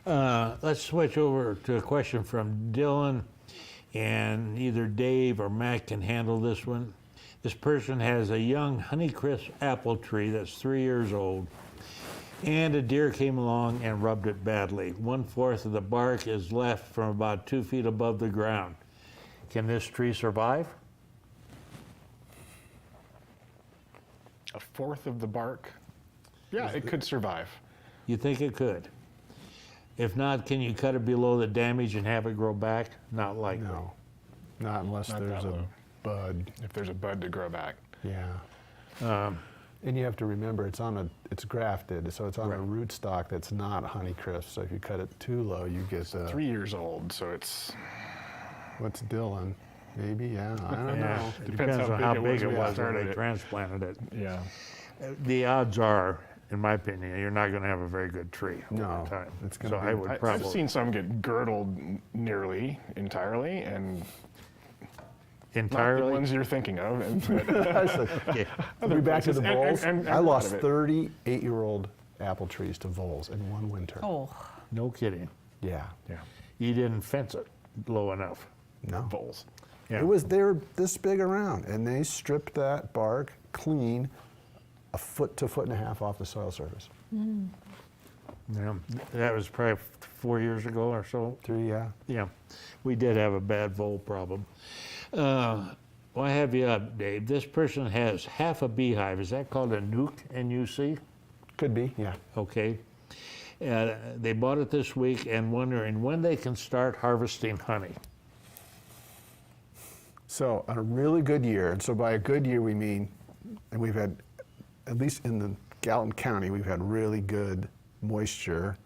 Let's switch over to a question from Dylan, and either Dave or Matt can handle this one. This person has a young Honeycrisp apple tree that's 3 years old, and a deer came along and rubbed it badly. 1/4 of the bark is left from about 2 feet above the ground. Can this tree survive? 1/4 of the bark? Yeah, it could survive. You think it could? If not, can you cut it below the damage and have it grow back? Not likely. No, not unless Not there's that a low. bud. If there's a bud to grow back. Yeah. And you have to remember, it's grafted, so it's on a rootstock that's not Honeycrisp. So if you cut it too low, you get 3 years old, so it's what's Dylan? Maybe, yeah. I don't Yeah, know. it depends on how big it when we was when started they it. transplanted it. Yeah. The odds are, in my opinion, you're not going to have a very good tree over No, time. it's gonna so be- I would I've probably seen some get girdled nearly entirely, and not the entirely. ones you're thinking of. Yeah. We'll be back to the places, voles. and I a lot lost of it. 38-year-old apple trees to voles in one winter. Oh, No kidding. Yeah. Yeah, You didn't fence it low enough. No. voles. Yeah. They were this big around, and they stripped that bark clean, 1 foot to 1.5 feet off the soil surface. Yeah. That was probably 4 years ago or so. 3, yeah. Yeah, we did have a bad vole problem. Why have you up, Dave? This person has half a beehive. Is that called a nuc, N-U-C? Could be, yeah. Okay. They bought it this week and wondering when they can start harvesting honey. So on a really good year, and so by a good year we mean, and we've had, at least in the Gallatin County, we've had really good moisture.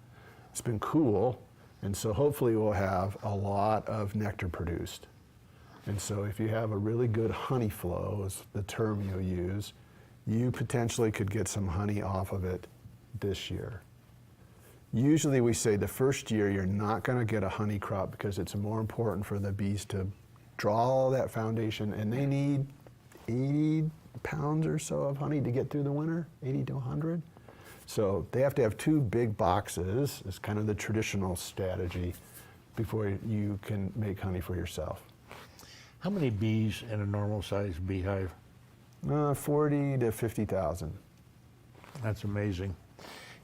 It's been cool, and so hopefully we'll have a lot of nectar produced. And so if you have a really good honey flow, is the term you'll use, you potentially could get some honey off of it this year. Usually we say the first year you're not going to get a honey crop because it's more important for the bees to draw all that foundation, and they need 80 pounds or so of honey to get through the winter, 80 to 100. So they have to have 2 big boxes, is kind of the traditional strategy, before you can make honey for yourself. How many bees in a normal sized beehive? 40 to 50,000. That's amazing.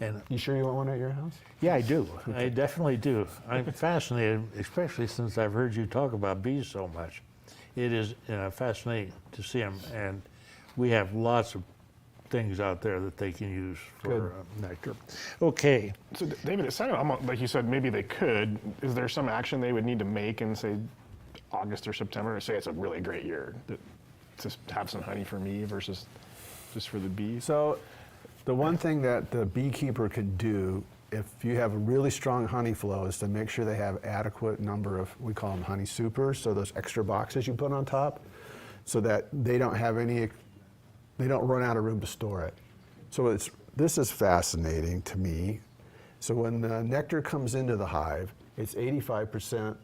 And You sure you want one at your house? yeah, I do. I definitely do. I'm fascinated, especially since I've heard you talk about bees so much. It is fascinating to see them, and we have lots of things out there that they can use for nectar. Okay. So David, it sounded almost like you said maybe they could. Is there some action they would need to make in, say, August or September, or say it's a really great year to have some honey for me versus just for the bees? So the one thing that the beekeeper could do if you have a really strong honey flow is to make sure they have adequate number of, we call them honey supers, so those extra boxes you put on top, so that they don't have any, they don't run out of room to store it. So this is fascinating to me. So when the nectar comes into the hive, it's 85%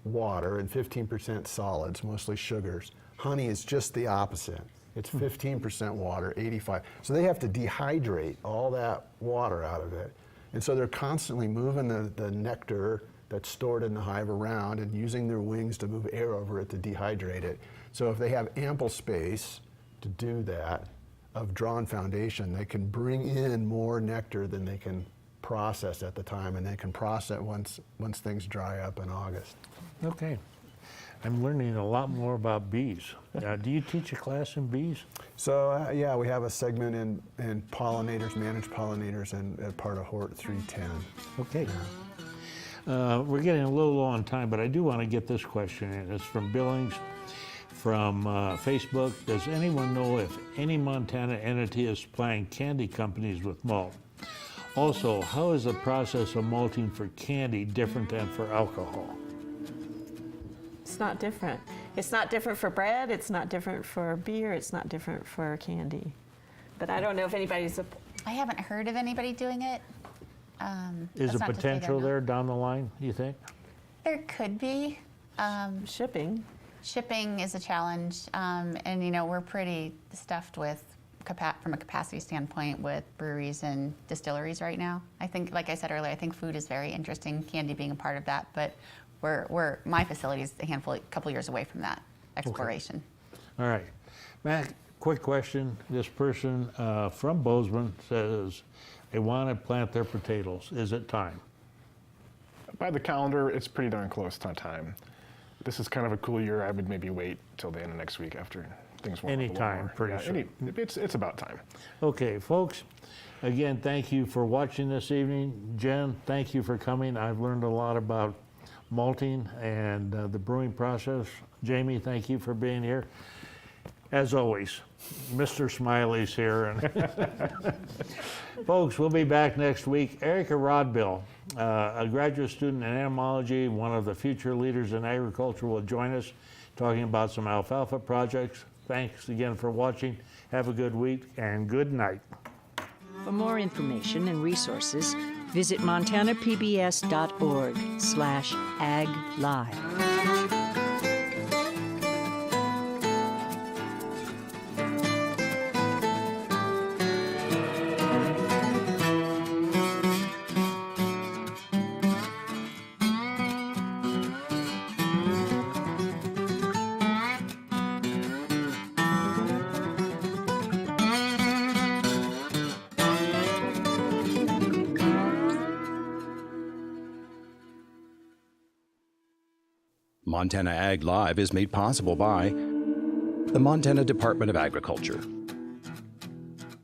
water and 15% solids, mostly sugars. Honey is just the opposite. It's 15% water, 85. So they have to dehydrate all that water out of it. And so they're constantly moving the nectar that's stored in the hive around and using their wings to move air over it to dehydrate it. So if they have ample space to do that of drawn foundation, they can bring in more nectar than they can process at the time, and they can process once things dry up in August. Okay. I'm learning a lot more about bees. Do you teach a class in bees? So yeah, we have a segment in pollinators, managed pollinators, and part of Hort 310. Okay. We're getting a little low on time, but I do want to get this question in. It's from Billings from Facebook. Does anyone know if any Montana entity is supplying candy companies with malt? Also, how is the process of malting for candy different than for alcohol? It's not different. It's not different for bread, it's not different for beer, it's not different for candy. But I don't know if anybody's, I haven't heard of anybody doing it. Is That's a not to say they're potential not. there down the line, you think? There could be. shipping. Shipping is a challenge, and you know, we're pretty stuffed with from a capacity standpoint with breweries and distilleries right now. I think, like I said earlier, I think food is very interesting, candy being a part of that, but my facility is a couple years away from that exploration. All right. Matt, quick question. This person from Bozeman says they want to plant their potatoes. Is it time? By the calendar, it's pretty darn close to time. This is kind of a cool year. I would maybe wait till the end of next week after things warm up a little Anytime, more. pretty soon. It's about time. Okay, folks, again, thank you for watching this evening. Jen, thank you for coming. I've learned a lot about malting and the brewing process. Jamie, thank you for being here. As always, Mr. Smiley's here. And folks, we'll be back next week. Erica Rodbill, a graduate student in entomology, one of the future leaders in agriculture, will join us talking about some alfalfa projects. Thanks again for watching. Have a good week and good night. For more information and resources, visit montanapbs.org/aglive. Montana Ag Live is made possible by the Montana Department of Agriculture,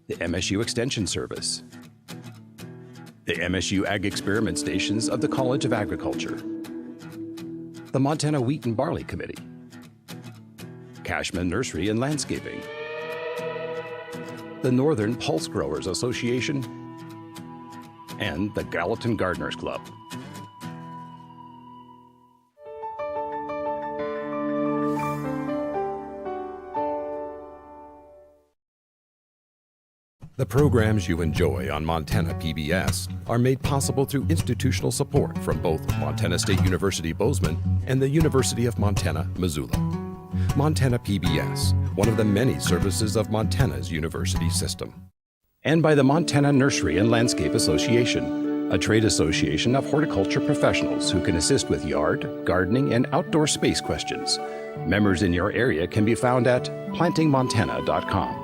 the MSU Extension Service, the MSU Ag Experiment Stations of the College of Agriculture, the Montana Wheat and Barley Committee, Cashman Nursery and Landscaping, the Northern Pulse Growers Association, and the Gallatin Gardeners Club. The programs you enjoy on Montana PBS are made possible through institutional support from both Montana State University Bozeman and the University of Montana, Missoula. Montana PBS, one of the many services of Montana's university system. And by the Montana Nursery and Landscape Association, a trade association of horticulture professionals who can assist with yard, gardening, and outdoor space questions. Members in your area can be found at plantingmontana.com.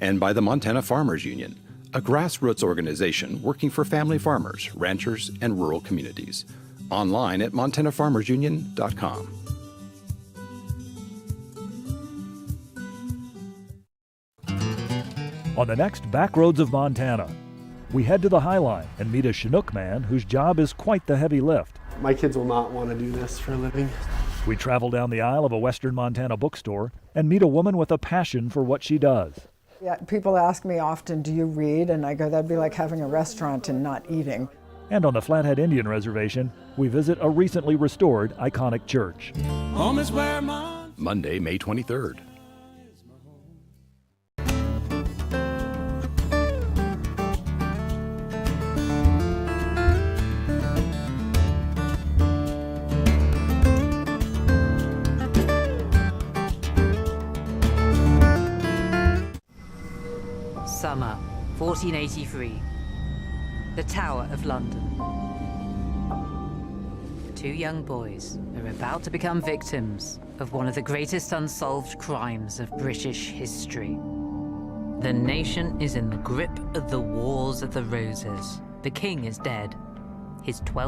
And by the Montana Farmers Union, a grassroots organization working for family farmers, ranchers, and rural communities. Online at montanafarmersunion.com. On the next Backroads of Montana, we head to the High Line and meet a Chinook man whose job is quite the heavy lift. My kids will not want to do this for a living. We travel down the aisle of a Western Montana bookstore and meet a woman with a passion for what she does. Yeah, people ask me often, do you read? And I go, that'd be like having a restaurant and not eating. And on the Flathead Indian Reservation, we visit a recently restored iconic church. Monday, May 23rd. Summer, 1483. The Tower of London. Two young boys are about to become victims of one of the greatest unsolved crimes of British history. The nation is in the grip of the Wars of the Roses. The king is dead. His 12